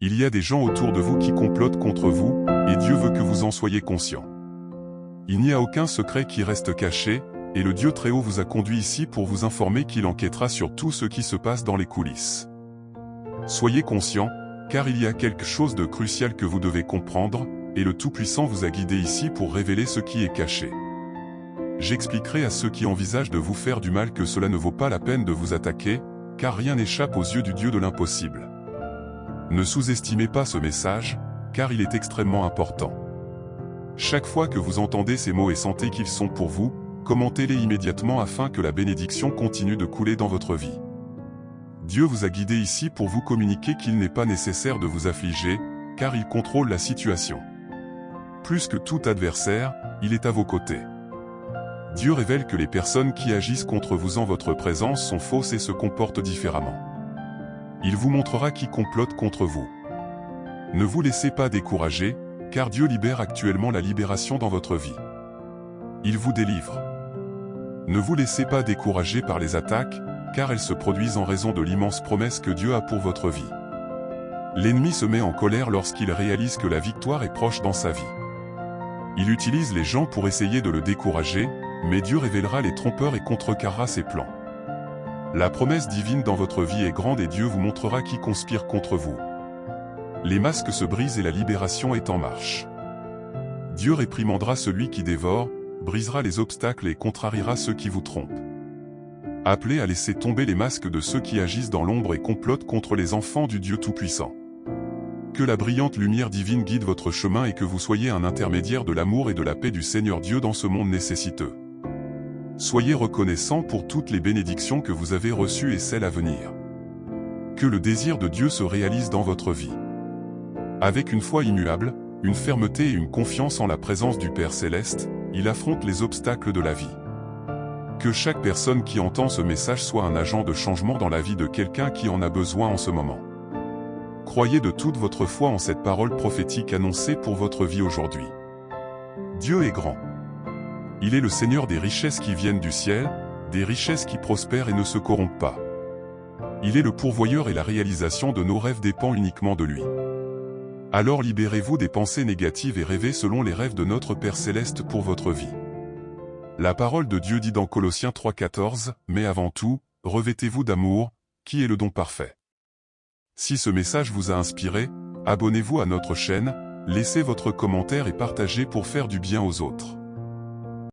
Il y a des gens autour de vous qui complotent contre vous, et Dieu veut que vous en soyez conscient. Il n'y a aucun secret qui reste caché, et le Dieu Très-Haut vous a conduit ici pour vous informer qu'il enquêtera sur tout ce qui se passe dans les coulisses. Soyez conscient, car il y a quelque chose de crucial que vous devez comprendre, et le Tout-Puissant vous a guidé ici pour révéler ce qui est caché. J'expliquerai à ceux qui envisagent de vous faire du mal que cela ne vaut pas la peine de vous attaquer, car rien n'échappe aux yeux du Dieu de l'impossible. Ne sous-estimez pas ce message, car il est extrêmement important. Chaque fois que vous entendez ces mots et sentez qu'ils sont pour vous, commentez-les immédiatement afin que la bénédiction continue de couler dans votre vie. Dieu vous a guidé ici pour vous communiquer qu'il n'est pas nécessaire de vous affliger, car il contrôle la situation. Plus que tout adversaire, il est à vos côtés. Dieu révèle que les personnes qui agissent contre vous en votre présence sont fausses et se comportent différemment. Il vous montrera qui complote contre vous. Ne vous laissez pas décourager, car Dieu libère actuellement la libération dans votre vie. Il vous délivre. Ne vous laissez pas décourager par les attaques, car elles se produisent en raison de l'immense promesse que Dieu a pour votre vie. L'ennemi se met en colère lorsqu'il réalise que la victoire est proche dans sa vie. Il utilise les gens pour essayer de le décourager, mais Dieu révélera les trompeurs et contrecarrera ses plans. La promesse divine dans votre vie est grande et Dieu vous montrera qui conspire contre vous. Les masques se brisent et la libération est en marche. Dieu réprimandera celui qui dévore, brisera les obstacles et contrariera ceux qui vous trompent. Appelez à laisser tomber les masques de ceux qui agissent dans l'ombre et complotent contre les enfants du Dieu Tout-Puissant. Que la brillante lumière divine guide votre chemin et que vous soyez un intermédiaire de l'amour et de la paix du Seigneur Dieu dans ce monde nécessiteux. Soyez reconnaissants pour toutes les bénédictions que vous avez reçues et celles à venir. Que le désir de Dieu se réalise dans votre vie. Avec une foi immuable, une fermeté et une confiance en la présence du Père Céleste, il affronte les obstacles de la vie. Que chaque personne qui entend ce message soit un agent de changement dans la vie de quelqu'un qui en a besoin en ce moment. Croyez de toute votre foi en cette parole prophétique annoncée pour votre vie aujourd'hui. Dieu est grand. Il est le Seigneur des richesses qui viennent du ciel, des richesses qui prospèrent et ne se corrompent pas. Il est le pourvoyeur et la réalisation de nos rêves dépend uniquement de lui. Alors libérez-vous des pensées négatives et rêvez selon les rêves de notre Père Céleste pour votre vie. La parole de Dieu dit dans Colossiens 3,14, « Mais avant tout, revêtez-vous d'amour, qui est le don parfait. » Si ce message vous a inspiré, abonnez-vous à notre chaîne, laissez votre commentaire et partagez pour faire du bien aux autres.